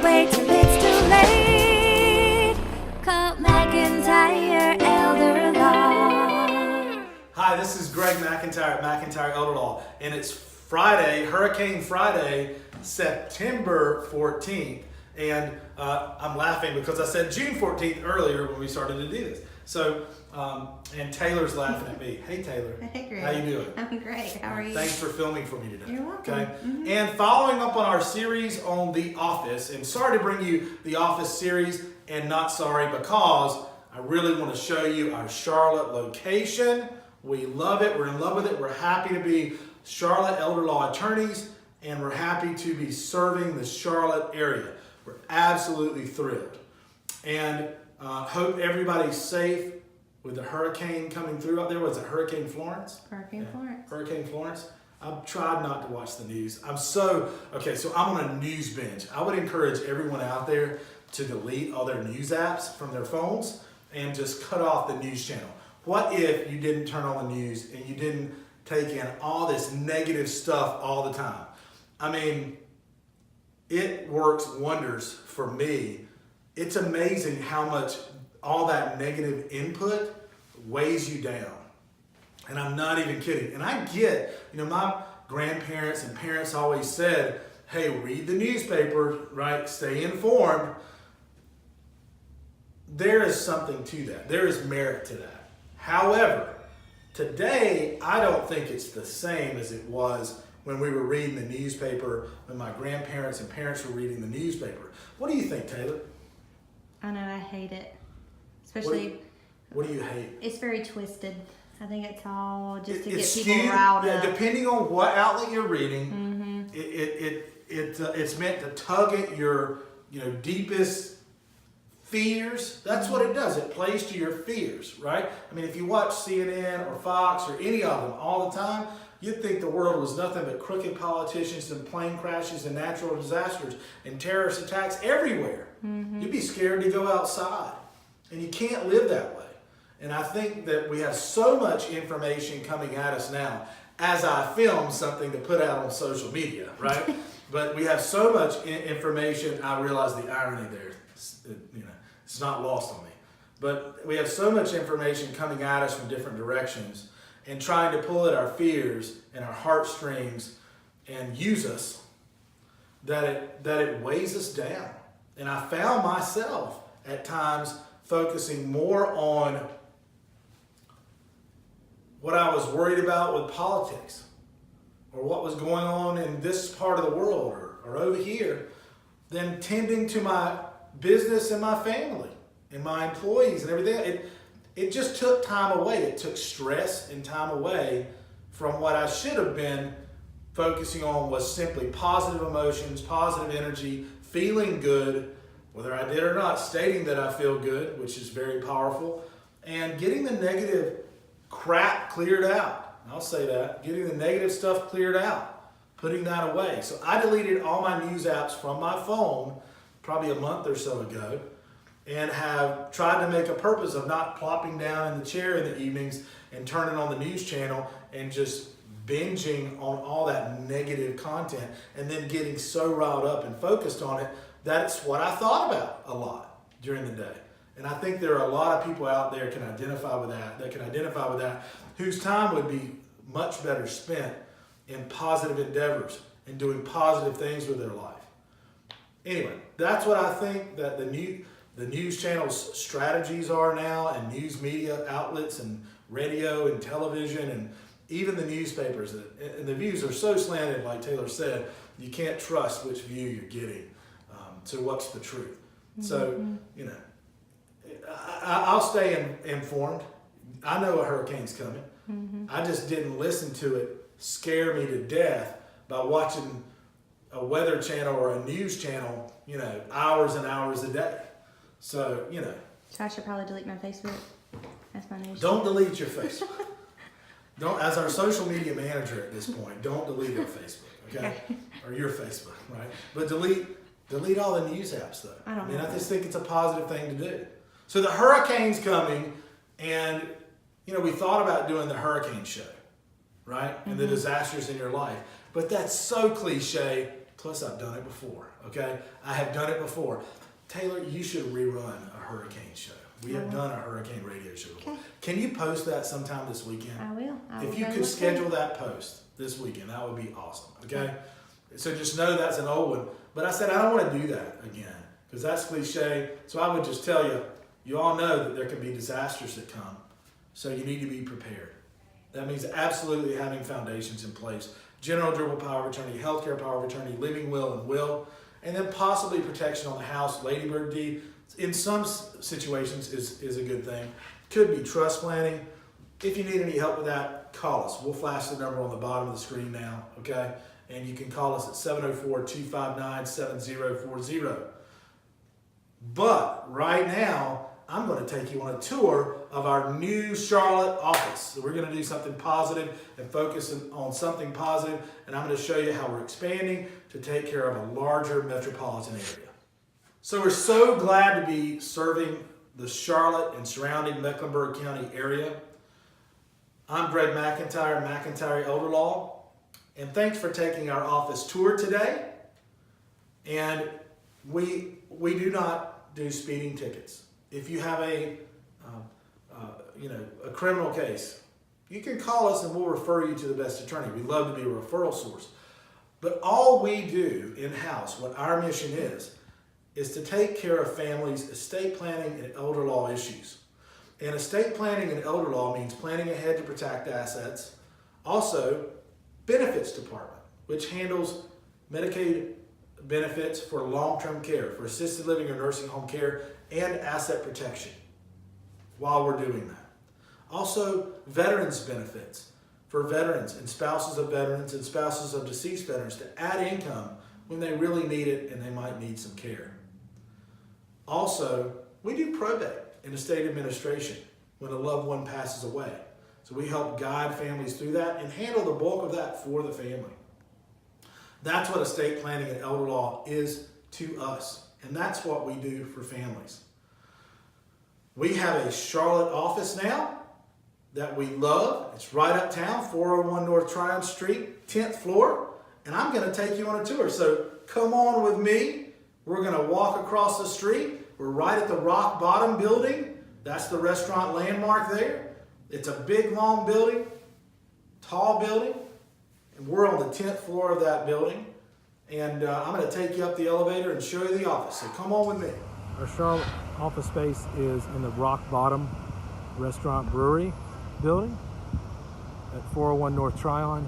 wait till it's too late. Call McIntyre Elder Law. Hi, this is Greg McIntyre at McIntyre Elder Law, and it's Friday, Hurricane Friday, September 14th. And I'm laughing because I said June 14th earlier when we started to do this. So, and Taylor's laughing at me. Hey, Taylor. Hey, Greg. How you doing? I'm great. How are you? Thanks for filming for me today. You're welcome. Okay. And following up on our series on The Office, and sorry to bring you The Office series, and not sorry because I really want to show you our Charlotte location. We love it. We're in love with it. We're happy to be Charlotte Elder Law attorneys, and we're happy to be serving the Charlotte area. We're absolutely thrilled. And hope everybody's safe with the hurricane coming through out there. Was it Hurricane Florence? Hurricane Florence. Hurricane Florence. I've tried not to watch the news. So I'm on a news binge. I would encourage everyone out there to delete all their news apps from their phones and just cut off the news channel. What if you didn't turn on the news and you didn't take in all this negative stuff all the time? I mean, it works wonders for me. It's amazing how much all that negative input weighs you down. And I'm not even kidding. And I get, my grandparents and parents always said, hey, read the newspaper, right? Stay informed. There is something to that. There is merit to that. However, today, I don't think it's the same as it was when we were reading the newspaper, when my grandparents and parents were reading the newspaper. What do you think, Taylor? I know, I hate it. Especially, What do you hate? it's very twisted. I think it's all just to It's get people skewed, riled up. depending on what outlet you're reading, it's meant to tug at your deepest fears. That's what it does. It plays to your fears, right? I mean, if you watch CNN or Fox or any of them all the time, you'd think the world was nothing but crooked politicians and plane crashes and natural disasters and terrorist attacks everywhere. You'd be scared to go outside. And you can't live that way. And I think that we have so much information coming at us now as I film something to put out on social media, right? But we have so much information. I realize the irony there. It's not lost on me. But we have so much information coming at us from different directions and trying to pull at our fears and our heartstrings and use us that it weighs us down. And I found myself at times focusing more on what I was worried about with politics or what was going on in this part of the world or over here than tending to my business and my family and my employees and everything. It just took time away. It took stress and time away from what I should have been focusing on was simply positive emotions, positive energy, feeling good, whether I did or not, stating that I feel good, which is very powerful, and getting the negative crap cleared out. I'll say that. Getting the negative stuff cleared out, putting that away. So I deleted all my news apps from my phone probably a month or so ago and have tried to make a purpose of not plopping down in the chair in the evenings and turning on the news channel and just binging on all that negative content and then getting so riled up and focused on it. That's what I thought about a lot during the day. And I think there are a lot of people out there can identify with that, whose time would be much better spent in positive endeavors and doing positive things with their life. Anyway, that's what I think that the news channel's strategies are now, and news media outlets and radio and television and even the newspapers. And the views are so slanted, like Taylor said, you can't trust which view you're getting. So what's the truth? So, I'll stay informed. I know a hurricane's coming. I just didn't listen to it scare me to death by watching a weather channel or a news channel, hours and hours a day. So, So I should probably delete my Facebook. That's my news. Don't delete your Facebook. Don't, as our social media manager at this point, don't delete our Facebook, okay? Or your Facebook, right? But delete all the news apps, though. I just think it's a positive thing to do. So the hurricane's coming, and we thought about doing the hurricane show, right? And the disasters in your life. But that's so cliche Plus, I've done it before, okay? I have done it before. Taylor, you should rerun a hurricane show. We have done a hurricane radio show before. Okay. Can you post that sometime this weekend? I will. If you could schedule that post this weekend, that would be awesome, okay? So just know that's an old one. But I said I don't want to do that again because that's cliche. So I would just tell you, you all know that there can be disasters that come. So you need to be prepared. That means absolutely having foundations in place. General durable power of attorney, healthcare power of attorney, living will and will, and then possibly protection on the house, ladybird deed. In some situations is a good thing. Could be trust planning. If you need any help with that, call us. We'll flash the number on the bottom of the screen now, okay? And you can call us at 704-259-7040. But right now, I'm going to take you on a tour of our new Charlotte office. So we're going to do something positive and focus on something positive, and I'm going to show you how we're expanding to take care of a larger metropolitan area. So we're so glad to be serving the Charlotte and surrounding Mecklenburg County area. I'm Greg McIntyre, McIntyre Elder Law, and thanks for taking our office tour today. And we do not do speeding tickets. If you have a criminal case, you can call us and we'll refer you to the best attorney. We love to be a referral source. But all we do in-house, what our mission is to take care of families' estate planning and elder law issues. And estate planning and elder law means planning ahead to protect assets. Also, benefits department, which handles Medicaid benefits for long-term care, for assisted living or nursing home care, and asset protection while we're doing that. Also, veterans benefits for veterans and spouses of veterans and spouses of deceased veterans to add income when they really need it and they might need some care. Also, we do probate and estate administration when a loved one passes away. So we help guide families through that and handle the bulk of that for the family. That's what estate planning and elder law is to us. And that's what we do for families. We have a Charlotte office now that we love. It's right uptown, 401 North Tryong Street, 10th floor. And I'm going to take you on a tour. So come on with me. We're going to walk across the street. We're right at the Rock Bottom building. That's the restaurant landmark there. It's a big, long building, tall building. And we're on the 10th floor of that building. And I'm going to take you up the elevator and show you the office. So come on with me. Our Charlotte office space is in the Rock Bottom Restaurant Brewery building at 401 North Tryon,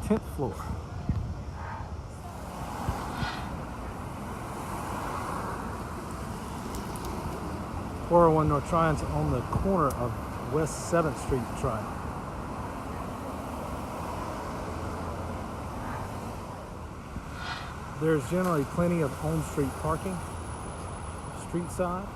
10th floor. North Tryon's on the corner of West 7th Street and Tryon. There's generally plenty of on-street parking, street side.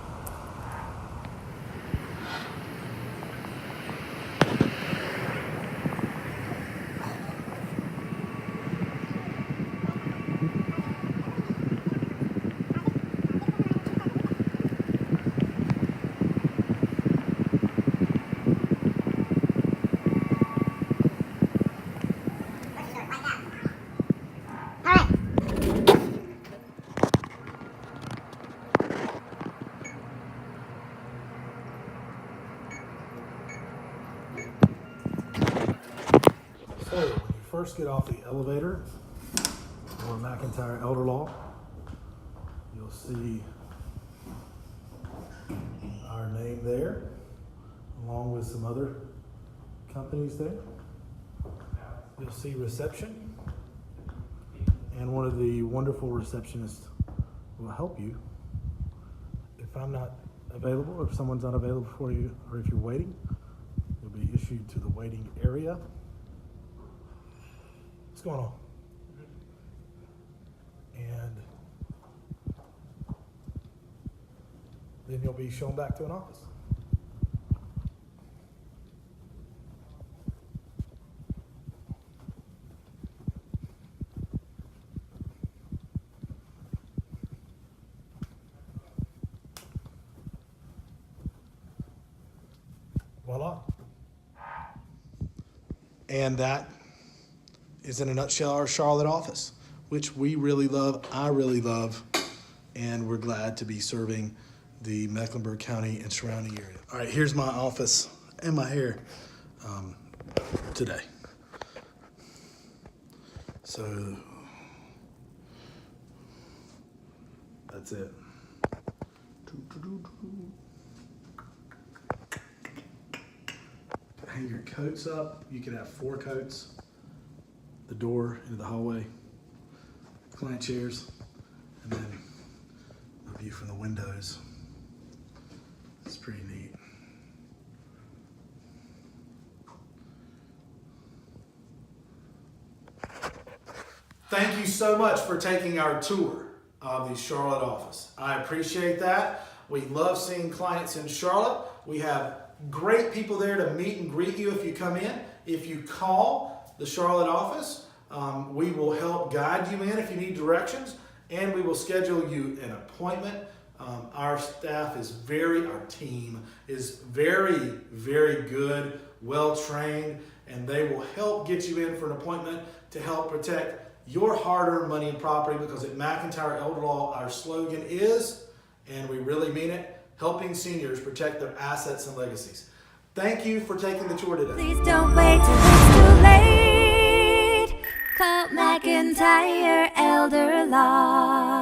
So when you first get off the elevator for McIntyre Elder Law, you'll see our name there, along with some other companies there. You'll see reception, and one of the wonderful receptionists will help you. If I'm not available, or if someone's not available for you, or if you're waiting, you'll be issued to the waiting area. What's going on? And then you'll be shown back to an office. Voila. And that is in a nutshell our Charlotte office. which we really love, I really love, and we're glad to be serving the Mecklenburg County and surrounding area. All right, here's my office and my hair today. So that's it. Hang your coats up. You can have 4 coats. The door into the hallway, client chairs, and then a view from the windows. It's pretty neat. Thank you so much for taking our tour of the Charlotte office. I appreciate that. We love seeing clients in Charlotte. We have great people there to meet and greet you if you come in. If you call the Charlotte office, we will help guide you in if you need directions, and we will schedule you an appointment. Our team is very, very good, well-trained, and they will help get you in for an appointment to help protect your hard-earned money and property, because at McIntyre Elder Law, our slogan is, and we really mean it, helping seniors protect their assets and legacies. Thank you for taking the tour today. Please don't wait till it's too late. Call McIntyre Elder Law.